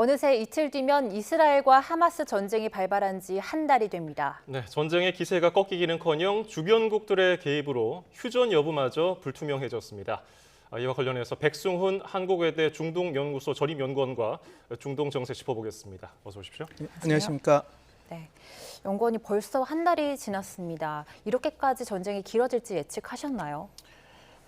어느새 이틀 뒤면 이스라엘과 하마스 전쟁이 발발한 지 한 달이 됩니다. 네, 전쟁의 기세가 꺾이기는커녕 주변국들의 개입으로 휴전 여부마저 불투명해졌습니다. 이와 관련해서 백승훈 한국외대 중동연구소 전임연구원과 중동 정세 짚어보겠습니다. 어서 오십시오. 네, 안녕하십니까. 네, 연구원이 벌써 한 달이 지났습니다. 이렇게까지 전쟁이 길어질지 예측하셨나요?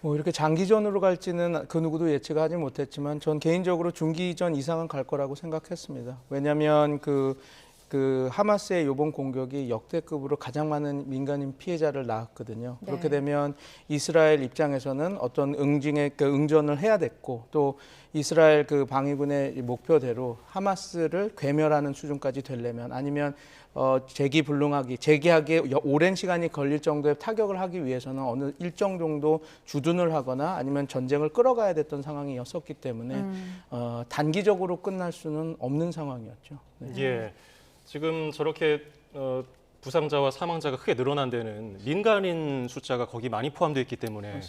이렇게 장기전으로 갈지는 그 누구도 예측하지 못했지만 전 개인적으로 중기전 이상은 갈 거라고 생각했습니다. 왜냐하면 그 하마스의 이번 공격이 역대급으로 가장 많은 민간인 피해자를 낳았거든요. 네. 그렇게 되면 이스라엘 입장에서는 어떤 응전을 해야 됐고 또 이스라엘 그 방위군의 목표대로 하마스를 괴멸하는 수준까지 되려면 아니면 재기하기에 오랜 시간이 걸릴 정도의 타격을 하기 위해서는 어느 일정 정도 주둔을 하거나 아니면 전쟁을 끌어가야 됐던 상황이었었기 때문에 단기적으로 끝날 수는 없는 상황이었죠. 네. 예, 지금 저렇게 부상자와 사망자가 크게 늘어난 데는 민간인 숫자가 거기 많이 포함되어 있기 때문에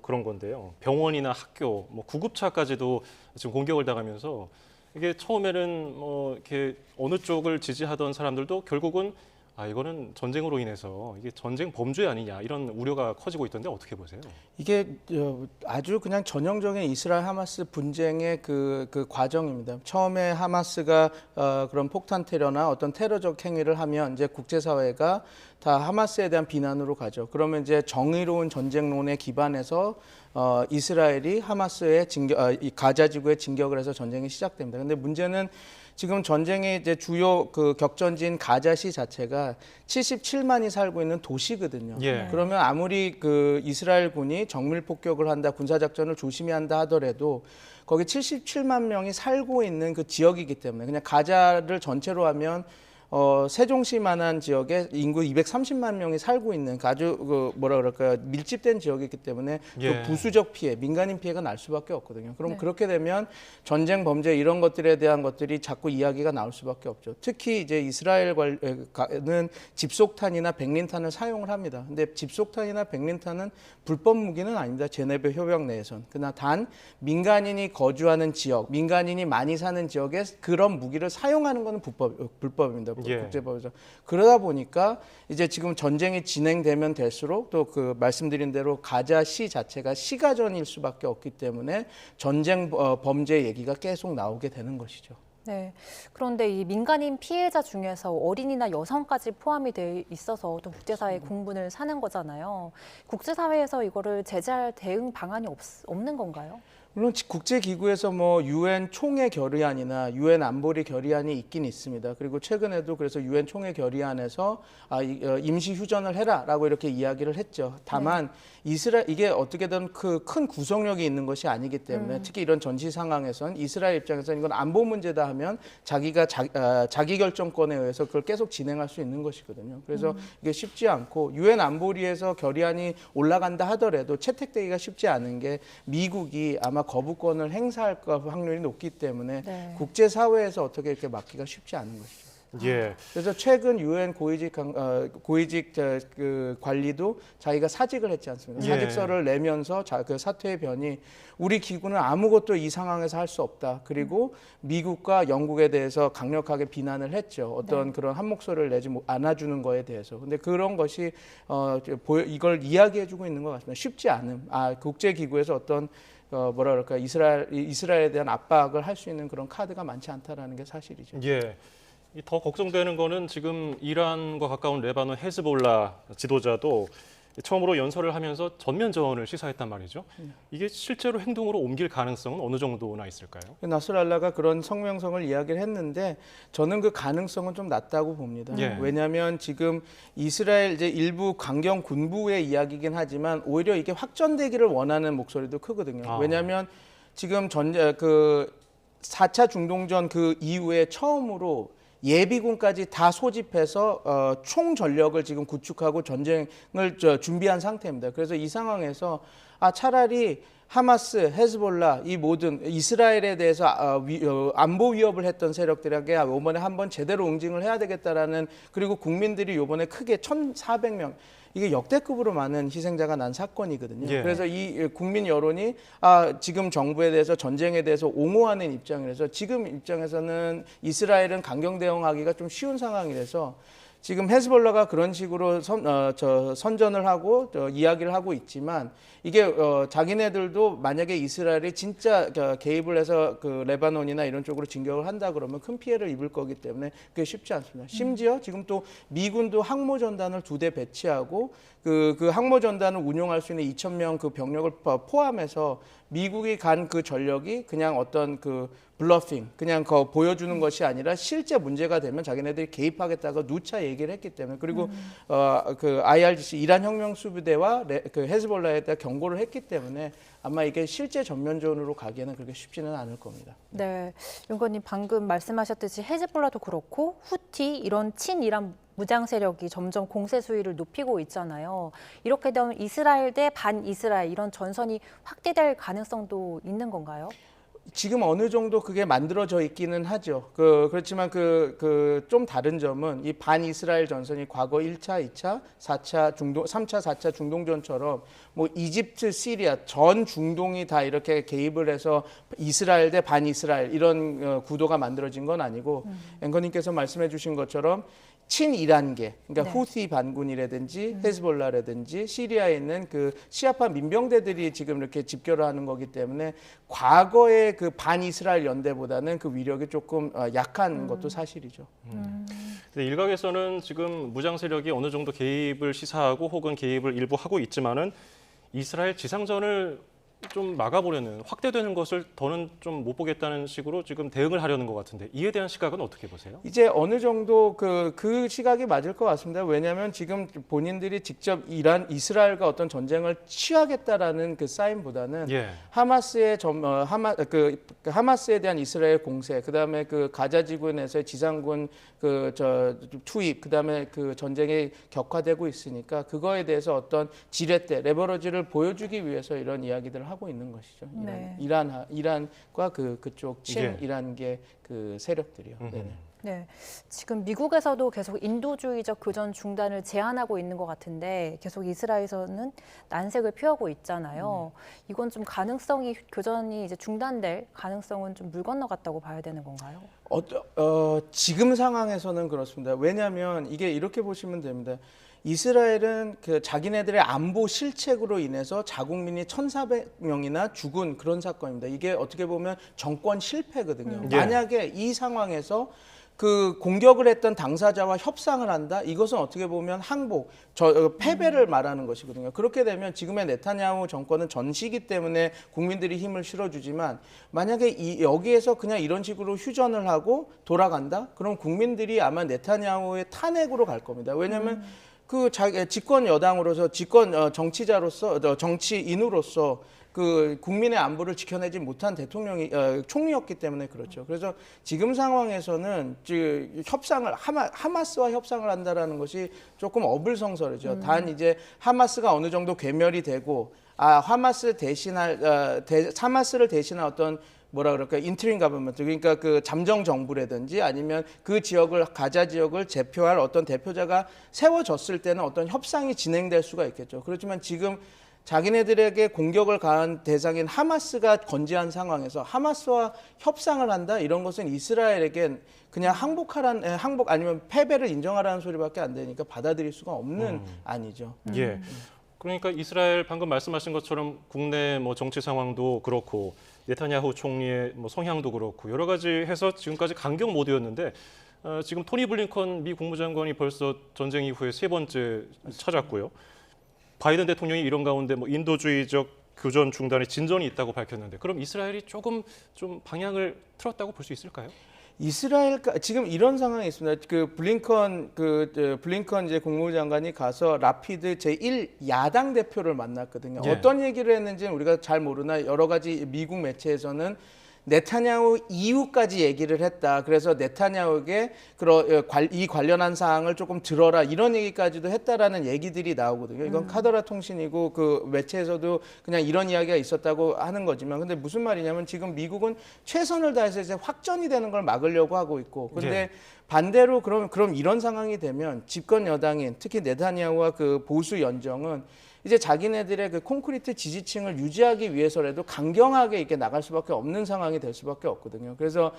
그런 건데요. 병원이나 학교, 구급차까지도 지금 공격을 당하면서 이게 처음에는 이렇게 어느 쪽을 지지하던 사람들도 결국은 이거는 전쟁으로 인해서 이게 전쟁 범죄 아니냐 이런 우려가 커지고 있던데 어떻게 보세요? 이게 아주 그냥 전형적인 이스라엘 하마스 분쟁의 그 과정입니다. 처음에 하마스가 그런 폭탄 테러나 어떤 테러적 행위를 하면 이제 국제사회가 다 하마스에 대한 비난으로 가죠. 그러면 이제 정의로운 전쟁론에 기반해서 이스라엘이 하마스의 가자 지구에 진격을 해서 전쟁이 시작됩니다. 근데 문제는 지금 전쟁의 이제 주요 그 격전지인 가자시 자체가 77만이 살고 있는 도시거든요. 예. 그러면 아무리 그 이스라엘 군이 정밀 폭격을 한다, 군사 작전을 조심히 한다 하더라도 거기 77만 명이 살고 있는 그 지역이기 때문에 그냥 가자를 전체로 하면 세종시만한 지역에 인구 230만 명이 살고 있는 아주 밀집된 지역이기 때문에 예. 부수적 피해, 민간인 피해가 날 수밖에 없거든요. 그럼 그렇게 되면 전쟁 범죄 이런 것들에 대한 것들이 자꾸 이야기가 나올 수밖에 없죠. 특히 이제 이스라엘은 집속탄이나 백린탄을 사용을 합니다. 근데 집속탄이나 백린탄은 불법 무기는 아닙니다. 제네베 협약 내에선. 그러나 단 민간인이 거주하는 지역, 민간인이 많이 사는 지역에 그런 무기를 사용하는 것은 불법입니다. 예. 국제법에서. 그러다 보니까 이제 지금 전쟁이 진행되면 될수록 또 그 말씀드린 대로 가자시 자체가 시가전일 수밖에 없기 때문에 전쟁 범죄 얘기가 계속 나오게 되는 것이죠. 네. 그런데 이 민간인 피해자 중에서 어린이나 여성까지 포함이 돼 있어서 또 국제사회의 공분을 사는 거잖아요. 국제사회에서 이거를 제재할 대응 방안이 없는 건가요? 물론 국제기구에서 유엔 총회 결의안이나 유엔 안보리 결의안이 있긴 있습니다. 그리고 최근에도 그래서 유엔 총회 결의안에서 임시 휴전을 해라라고 이렇게 이야기를 했죠. 다만 이게 어떻게든 그 큰 구속력이 있는 것이 아니기 때문에 특히 이런 전시 상황에선 이스라엘 입장에서는 이건 안보 문제다 하면 자기가 자기 결정권에 의해서 그걸 계속 진행할 수 있는 것이거든요. 그래서 이게 쉽지 않고 유엔 안보리에서 결의안이 올라간다 하더라도 채택되기가 쉽지 않은 게 미국이 아마 거부권을 행사할 확률이 높기 때문에 국제사회에서 어떻게 이렇게 막기가 쉽지 않은 것이죠. 예. 그래서 최근 유엔 고위직 그 관리도 자기가 사직을 했지 않습니까? 예. 사직서를 내면서 그 사퇴의 변이 우리 기구는 아무것도 이 상황에서 할 수 없다. 그리고 미국과 영국에 대해서 강력하게 비난을 했죠. 어떤 그런 한 목소리를 내지 않아주는 거에 대해서. 근데 그런 것이 이걸 이야기해주고 있는 것 같습니다. 쉽지 않음. 국제기구에서 어떤 이스라엘에 대한 압박을 할 수 있는 그런 카드가 많지 않다라는 게 사실이죠. 예. 더 걱정되는 거는 지금 이란과 가까운 레바논 헤즈볼라 지도자도 처음으로 연설을 하면서 전면전을 시사했단 말이죠. 이게 실제로 행동으로 옮길 가능성은 어느 정도나 있을까요? 나스랄라가 그런 성명성을 이야기를 했는데 저는 그 가능성은 좀 낮다고 봅니다. 예. 왜냐하면 지금 이스라엘 이제 일부 강경 군부의 이야기긴 하지만 오히려 이게 확전되기를 원하는 목소리도 크거든요. 왜냐하면 지금 4차 중동전 그 이후에 처음으로 예비군까지 다 소집해서 총 전력을 지금 구축하고 전쟁을 준비한 상태입니다. 그래서 이 상황에서 차라리 하마스, 헤즈볼라 이 모든 이스라엘에 대해서 안보 위협을 했던 세력들에게 이번에 한번 제대로 응징을 해야 되겠다라는 그리고 국민들이 이번에 크게 1,400명 이게 역대급으로 많은 희생자가 난 사건이거든요. 예. 그래서 이 국민 여론이 지금 정부에 대해서 전쟁에 대해서 옹호하는 입장이라서 지금 입장에서는 이스라엘은 강경 대응하기가 좀 쉬운 상황이라서 지금 헤즈볼라가 그런 식으로 선전을 하고 이야기를 하고 있지만 이게 자기네들도 만약에 이스라엘이 진짜 개입을 해서 그 레바논이나 이런 쪽으로 진격을 한다 그러면 큰 피해를 입을 거기 때문에 그게 쉽지 않습니다. 심지어 지금 또 미군도 항모 전단을 2대 배치하고 그 항모 전단을 운용할 수 있는 2,000명 그 병력을 포함해서 미국이 간 그 전력이 그냥 어떤 그 블러핑 그냥 보여주는 것이 아니라 실제 문제가 되면 자기네들이 개입하겠다고 누차 얘기를 했기 때문에 그리고 그 IRGC 이란 혁명 수비대와 그 헤즈볼라에 대한 경고를 했기 때문에 아마 이게 실제 전면전으로 가기에는 그렇게 쉽지는 않을 겁니다. 네, 윤건님 방금 말씀하셨듯이 헤즈볼라도 그렇고 후티 이런 친이란 무장 세력이 점점 공세 수위를 높이고 있잖아요. 이렇게 되면 이스라엘 대 반이스라엘 이런 전선이 확대될 가능성도 있는 건가요? 지금 어느 정도 그게 만들어져 있기는 하죠. 그렇지만 좀 다른 점은 이 반이스라엘 전선이 과거 1차, 2차, 4차 중동, 3차, 4차 중동전처럼 뭐 이집트, 시리아 전 중동이 다 이렇게 개입을 해서 이스라엘 대 반이스라엘 이런 구도가 만들어진 건 아니고 앵커님께서 말씀해 주신 것처럼 친이란계, 그러니까 네. 후티 반군이라든지 헤즈볼라라든지 시리아에 있는 그 시아파 민병대들이 지금 이렇게 집결을 하는 거기 때문에 과거의 그 반이스라엘 연대보다는 그 위력이 조금 약한 것도 사실이죠. 근데 일각에서는 지금 무장 세력이 어느 정도 개입을 시사하고 혹은 개입을 일부 하고 있지만은 이스라엘 지상전을 좀 막아보려는 확대되는 것을 더는 좀 못 보겠다는 식으로 지금 대응을 하려는 것 같은데 이에 대한 시각은 어떻게 보세요? 이제 어느 정도 그 시각이 맞을 것 같습니다. 왜냐하면 지금 본인들이 직접 이스라엘과 어떤 전쟁을 취하겠다라는 그 사인보다는 예. 하마스에 대한 이스라엘 공세, 그다음에 그 가자 지구에서의 지상군 투입, 그다음에 그 전쟁이 격화되고 있으니까 그거에 대해서 어떤 지렛대, 레버러지를 보여주기 위해서 이런 이야기들을 하고 있는 것이죠. 네. 이란과 그쪽 친이란계 그 세력들이요. 네네. 네, 지금 미국에서도 계속 인도주의적 교전 중단을 제안하고 있는 것 같은데 계속 이스라엘에서는 난색을 표하고 있잖아요. 이건 좀 교전이 이제 중단될 가능성은 좀 물 건너갔다고 봐야 되는 건가요? 지금 상황에서는 그렇습니다. 왜냐하면 이게 이렇게 보시면 됩니다. 이스라엘은 그 자기네들의 안보 실책으로 인해서 자국민이 1,400명이나 죽은 그런 사건입니다. 이게 어떻게 보면 정권 실패거든요. 만약에 이 상황에서 그 공격을 했던 당사자와 협상을 한다? 이것은 어떻게 보면 패배를 말하는 것이거든요. 그렇게 되면 지금의 네타냐후 정권은 전시기 때문에 국민들이 힘을 실어주지만 만약에 여기에서 그냥 이런 식으로 휴전을 하고 돌아간다? 그럼 국민들이 아마 네타냐후의 탄핵으로 갈 겁니다. 왜냐하면 집권 여당으로서 정치자로서 정치인으로서 그 국민의 안보를 지켜내지 못한 총리였기 때문에 그렇죠. 그래서 지금 상황에서는 하마스와 협상을 한다라는 것이 조금 어불성설이죠. 단 이제 하마스가 어느 정도 괴멸이 되고 하마스를 대신할 어떤 인트림 가버먼트, 그러니까 그 잠정 정부라든지 아니면 그 가자 지역을 대표할 어떤 대표자가 세워졌을 때는 어떤 협상이 진행될 수가 있겠죠. 그렇지만 지금 자기네들에게 공격을 가한 대상인 하마스가 건재한 상황에서 하마스와 협상을 한다? 이런 것은 이스라엘에겐 그냥 항복 아니면 패배를 인정하라는 소리밖에 안 되니까 받아들일 수가 없는 안이죠. 예. 그러니까 이스라엘 방금 말씀하신 것처럼 국내 정치 상황도 그렇고 네타냐후 총리의 성향도 그렇고 여러 가지 해서 지금까지 강경 모드였는데 지금 토니 블링컨 미 국무장관이 벌써 전쟁 이후에 3번째 찾았고요. 바이든 대통령이 이런 가운데 인도주의적 교전 중단에 진전이 있다고 밝혔는데 그럼 이스라엘이 조금 좀 방향을 틀었다고 볼 수 있을까요? 지금 이런 상황이 있습니다. 블링컨 이제 국무장관이 가서 라피드 제1야당 대표를 만났거든요. 예. 어떤 얘기를 했는지는 우리가 잘 모르나 여러 가지 미국 매체에서는 네타냐후 이후까지 얘기를 했다. 그래서 네타냐후에게 이 관련한 사항을 조금 들어라 이런 얘기까지도 했다라는 얘기들이 나오거든요. 이건 카더라 통신이고 그 매체에서도 그냥 이런 이야기가 있었다고 하는 거지만, 근데 무슨 말이냐면 지금 미국은 최선을 다해서 이제 확전이 되는 걸 막으려고 하고 있고, 근데 예. 반대로 그럼 이런 상황이 되면 집권 여당인 특히 네타냐후와 그 보수 연정은 이제 자기네들의 그 콘크리트 지지층을 유지하기 위해서라도 강경하게 이렇게 나갈 수밖에 없는 상황이 될 수밖에 없거든요. 그래서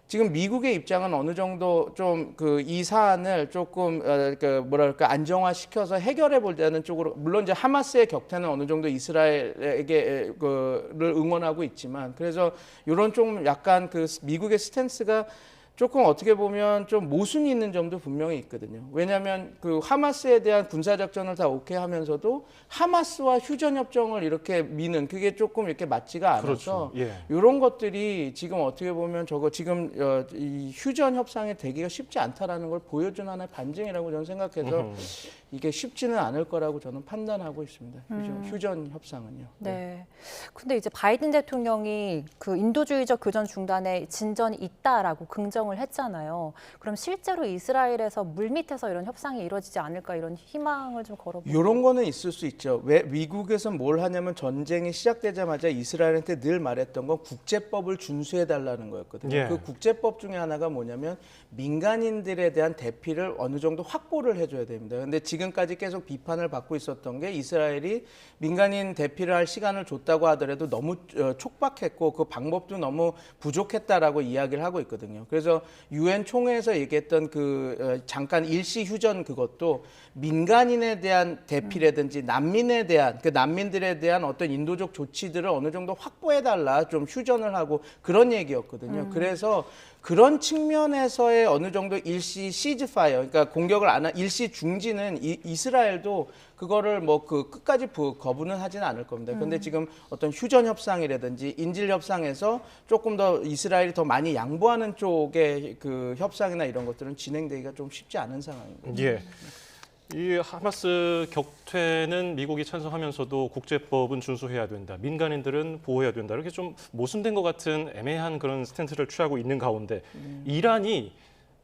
지금 미국의 입장은 어느 정도 좀 그 이 사안을 조금 그 뭐랄까 안정화시켜서 해결해 보자는 쪽으로, 물론 이제 하마스의 격퇴는 어느 정도 이스라엘에게 그를 응원하고 있지만, 그래서 이런 좀 약간 그 미국의 스탠스가 조금 어떻게 보면 좀 모순이 있는 점도 분명히 있거든요. 왜냐하면 그 하마스에 대한 군사작전을 다 오케이 하면서도 하마스와 휴전협정을 이렇게 미는 그게 조금 이렇게 맞지가 않아서 그렇죠. 예. 이런 것들이 지금 어떻게 보면 지금 이 휴전협상이 되기가 쉽지 않다라는 걸 보여준 하나의 반증이라고 저는 생각해서 이게 쉽지는 않을 거라고 저는 판단하고 있습니다. 휴전 협상은요. 네. 근데 이제 바이든 대통령이 그 인도주의적 교전 중단에 진전이 있다라고 긍정을 했잖아요. 그럼 실제로 이스라엘에서 물밑에서 이런 협상이 이루어지지 않을까 이런 희망을 좀 걸어보고. 이런 거는 있을 수 있죠. 왜 미국에서 뭘 하냐면 전쟁이 시작되자마자 이스라엘한테 늘 말했던 건 국제법을 준수해 달라는 거였거든요. 예. 그 국제법 중에 하나가 뭐냐면 민간인들에 대한 대피를 어느 정도 확보를 해줘야 됩니다. 근데 지금까지 계속 비판을 받고 있었던 게 이스라엘이 민간인 대피를 할 시간을 줬다고 하더라도 너무 촉박했고 그 방법도 너무 부족했다라고 이야기를 하고 있거든요. 그래서 유엔 총회에서 얘기했던 그 잠깐 일시 휴전 그것도 민간인에 대한 대피라든지 난민에 대한 그 난민들에 대한 어떤 인도적 조치들을 어느 정도 확보해달라, 좀 휴전을 하고 그런 얘기였거든요. 그래서 그런 측면에서의 어느 정도 일시 시즈파이어, 그러니까 공격을 안 한 일시 중지는 이스라엘도 그거를 뭐 그 끝까지 거부는 하지는 않을 겁니다. 그런데 지금 어떤 휴전 협상이라든지 인질 협상에서 조금 더 이스라엘이 더 많이 양보하는 쪽의 그 협상이나 이런 것들은 진행되기가 좀 쉽지 않은 상황입니다. 예. 이 하마스 격퇴는 미국이 찬성하면서도 국제법은 준수해야 된다, 민간인들은 보호해야 된다, 이렇게 좀 모순된 것 같은 애매한 그런 스탠스를 취하고 있는 가운데 이란이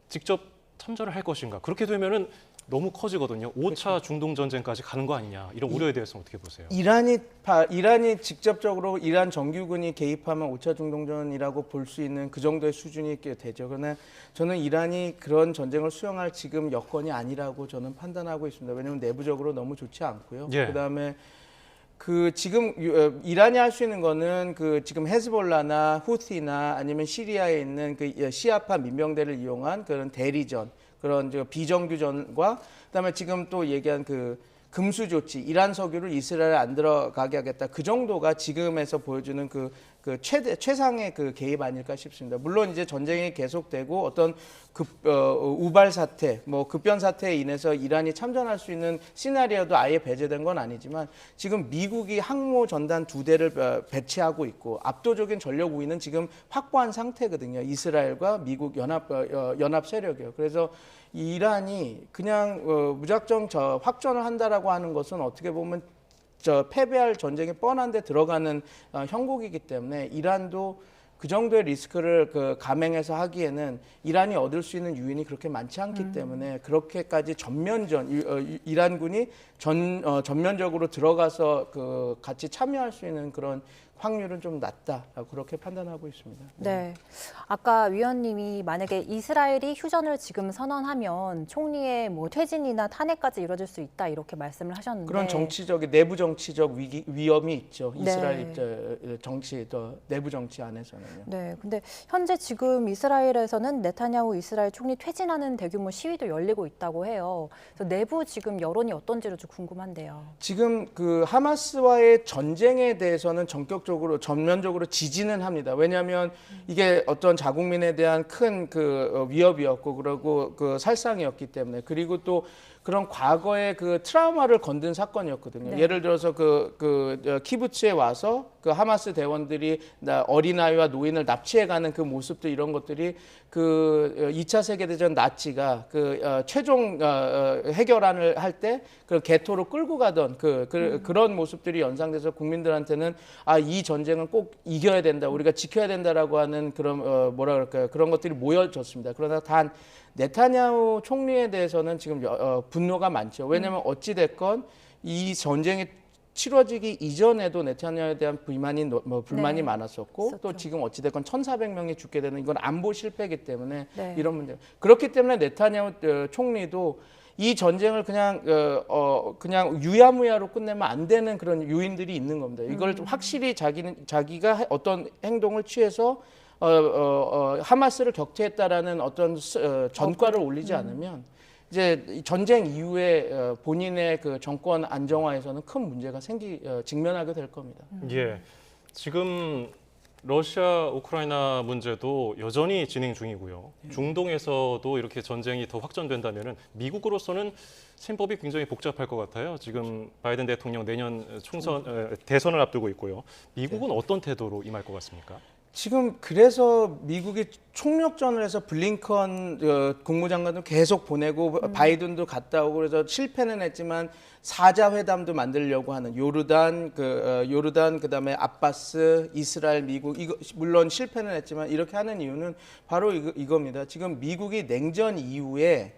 직접 참전을 할 것인가? 그렇게 되면은 너무 커지거든요. 5차 중동 전쟁까지 가는 거 아니냐, 이런 우려에 대해서는 어떻게 보세요? 이란이 직접적으로 이란 정규군이 개입하면 5차 중동전이라고 볼 수 있는 그 정도의 수준이 되죠. 그러나 저는 이란이 그런 전쟁을 수용할 지금 여건이 아니라고 저는 판단하고 있습니다. 왜냐하면 내부적으로 너무 좋지 않고요. 예. 그다음에 그 지금 이란이 할 수 있는 거는 그 지금 헤즈볼라나 후티나 아니면 시리아에 있는 그 시아파 민병대를 이용한 그런 대리전, 그런 비정규전과 그다음에 지금 또 얘기한 그 금수 조치, 이란 석유를 이스라엘에 안 들어가게 하겠다, 그 정도가 지금에서 보여주는 그 최상의 그 개입 아닐까 싶습니다. 물론 이제 전쟁이 계속되고 어떤 우발 사태, 뭐 급변 사태에 인해서 이란이 참전할 수 있는 시나리오도 아예 배제된 건 아니지만 지금 미국이 항모 전단 2대를 배치하고 있고 압도적인 전력 우위는 지금 확보한 상태거든요. 이스라엘과 미국 연합 세력이요. 그래서 이란이 그냥 무작정 확전을 한다라고 하는 것은 어떻게 보면 패배할 전쟁이 뻔한데 들어가는 형국이기 때문에 이란도 그 정도의 리스크를 감행해서 하기에는 이란이 얻을 수 있는 유인이 그렇게 많지 않기 때문에 그렇게까지 이란군이 전면적으로 들어가서 같이 참여할 수 있는 그런 확률은 좀 낮다라고 그렇게 판단하고 있습니다. 네. 아까 위원님이 만약에 이스라엘이 휴전을 지금 선언하면 총리의 뭐 퇴진이나 탄핵까지 이루어질 수 있다 이렇게 말씀을 하셨는데 그런 내부 정치적 위험이 있죠. 네. 이스라엘 내부 정치 안에서는요. 네. 근데 현재 지금 이스라엘에서는 네타냐후 이스라엘 총리 퇴진하는 대규모 시위도 열리고 있다고 해요. 그래서 내부 지금 여론이 어떤지를 좀 궁금한데요. 지금 그 하마스와의 전쟁에 대해서는 전면적으로 지지는 합니다. 왜냐하면 이게 어떤 자국민에 대한 큰 그 위협이었고 그리고 그 살상이었기 때문에, 그리고 또 그런 과거의 그 트라우마를 건든 사건이었거든요. 네. 예를 들어서 키부츠에 와서 그 하마스 대원들이 어린아이와 노인을 납치해가는 그 모습들 이런 것들이 그 2차 세계대전 나치가 최종 해결안을 할 때 그 개토로 끌고 가던 그런 모습들이 연상돼서 국민들한테는 이 전쟁은 꼭 이겨야 된다, 우리가 지켜야 된다라고 하는 그런 뭐라 그럴까요? 그런 것들이 모여졌습니다. 그러나 단 네타냐후 총리에 대해서는 지금 분노가 많죠. 왜냐하면 어찌 됐건 이 전쟁이 치러지기 이전에도 네타냐후에 대한 불만이 네. 많았었고 있었죠. 또 지금 어찌 됐건 1,400명이 죽게 되는 이건 안보 실패이기 때문에 네. 이런 문제. 그렇기 때문에 네타냐후 총리도 이 전쟁을 그냥 유야무야로 끝내면 안 되는 그런 요인들이 있는 겁니다. 이걸 좀 확실히 자기가 어떤 행동을 취해서 하마스를 격퇴했다라는 어떤 전과를 올리지 않으면 이제 이 전쟁 이후에 본인의 그 정권 안정화에서는 큰 문제가 직면하게 될 겁니다. 예, 지금 러시아 우크라이나 문제도 여전히 진행 중이고요. 중동에서도 이렇게 전쟁이 더 확전된다면은 미국으로서는 셈법이 굉장히 복잡할 것 같아요. 지금 바이든 대통령 내년 대선을 앞두고 있고요. 미국은 어떤 태도로 임할 것 같습니까? 지금 그래서 미국이 총력전을 해서 블링컨 국무장관도 계속 보내고 바이든도 갔다 오고 그래서 실패는 했지만 사자 회담도 만들려고 하는 요르단 그다음에 아바스 이스라엘 미국 이거 물론 실패는 했지만 이렇게 하는 이유는 바로 이겁니다. 지금 미국이 냉전 이후에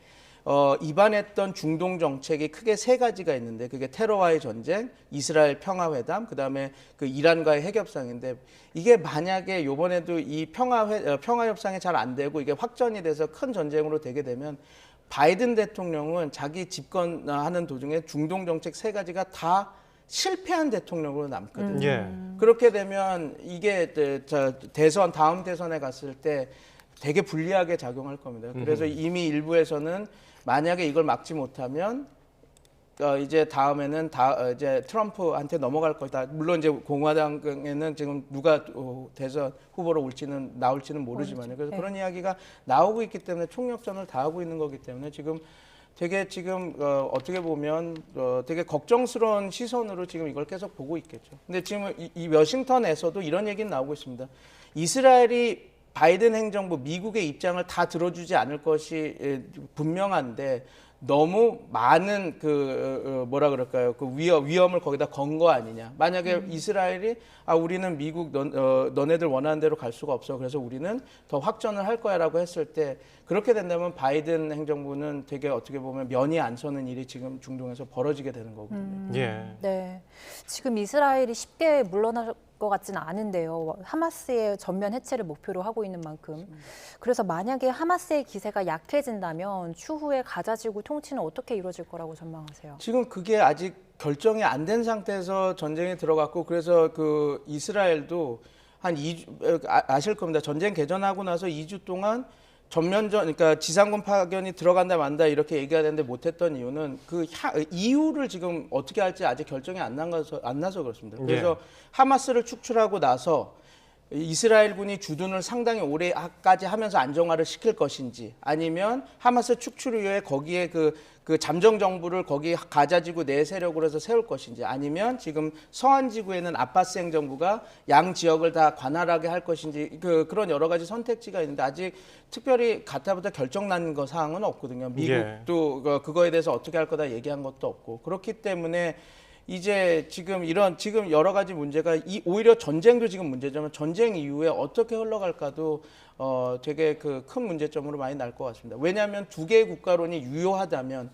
입안했던 중동 정책이 크게 세 가지가 있는데 그게 테러와의 전쟁, 이스라엘 평화회담, 그다음에 그 이란과의 핵협상인데 이게 만약에 이번에도 이 평화협상이 잘 안 되고 이게 확전이 돼서 큰 전쟁으로 되게 되면 바이든 대통령은 자기 집권하는 도중에 중동 정책 세 가지가 다 실패한 대통령으로 남거든요. 예. 그렇게 되면 이게 다음 대선에 갔을 때 되게 불리하게 작용할 겁니다. 그래서 이미 일부에서는 만약에 이걸 막지 못하면 이제 다음에는 이제 트럼프한테 넘어갈 거다. 물론 이제 공화당에는 지금 누가 대선 후보로 나올지는 모르지만요. 그래서 네. 그런 이야기가 나오고 있기 때문에 총력전을 다 하고 있는 거기 때문에 지금 어떻게 보면 되게 걱정스러운 시선으로 지금 이걸 계속 보고 있겠죠. 근데 지금 이 워싱턴에서도 이런 얘기는 나오고 있습니다. 이스라엘이 바이든 행정부, 미국의 입장을 다 들어주지 않을 것이 분명한데 너무 많은 위험을 거기다 건 거 아니냐. 만약에 이스라엘이 우리는 미국 너네들 원하는 대로 갈 수가 없어. 그래서 우리는 더 확전을 할 거야라고 했을 때 그렇게 된다면 바이든 행정부는 되게 어떻게 보면 면이 안 서는 일이 지금 중동에서 벌어지게 되는 거거든요. 예. 네. 지금 이스라엘이 쉽게 물러날 것 같지는 않은데요. 하마스의 전면 해체를 목표로 하고 있는 만큼. 그래서 만약에 하마스의 기세가 약해진다면 추후에 가자지구 통치는 어떻게 이루어질 거라고 전망하세요? 지금 그게 아직 결정이 안 된 상태에서 전쟁에 들어갔고 그래서 그 이스라엘도 한 2주 아실 겁니다. 전쟁 개전하고 나서 2주 동안 그러니까 지상군 파견이 들어간다 만다 이렇게 얘기가 되는데 못했던 이유는 이유를 지금 어떻게 할지 아직 결정이 안 나서 그렇습니다. 그래서 하마스를 축출하고 나서 이스라엘군이 주둔을 상당히 오래까지 하면서 안정화를 시킬 것인지 아니면 하마스 축출 이후에 거기에 그 잠정 정부를 거기 가자지구 내 세력으로 해서 세울 것인지 아니면 지금 서한지구에는 아바스 행정부가 양 지역을 다 관할하게 할 것인지 그런 여러 가지 선택지가 있는데 아직 특별히 가타부터 결정난 사항은 없거든요. 미국도 그거에 대해서 어떻게 할 거다 얘기한 것도 없고 그렇기 때문에 이제 지금 여러 가지 문제가 오히려 전쟁도 지금 문제지만 전쟁 이후에 어떻게 흘러갈까도 되게 큰 문제점으로 많이 날 것 같습니다. 왜냐하면 두 개의 국가론이 유효하다면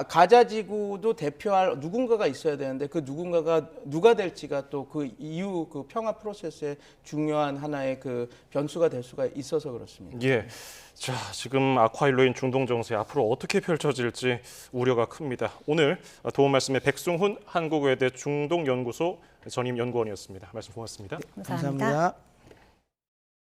가자지구도 대표할 누군가가 있어야 되는데 그 누군가가 누가 될지가 또 그 이후 그 평화 프로세스의 중요한 하나의 그 변수가 될 수가 있어서 그렇습니다. 예. 자, 지금 악화일로인 중동 정세 앞으로 어떻게 펼쳐질지 우려가 큽니다. 오늘 도움 말씀에 백승훈 한국외대 중동연구소 전임 연구원이었습니다. 말씀 고맙습니다. 감사합니다.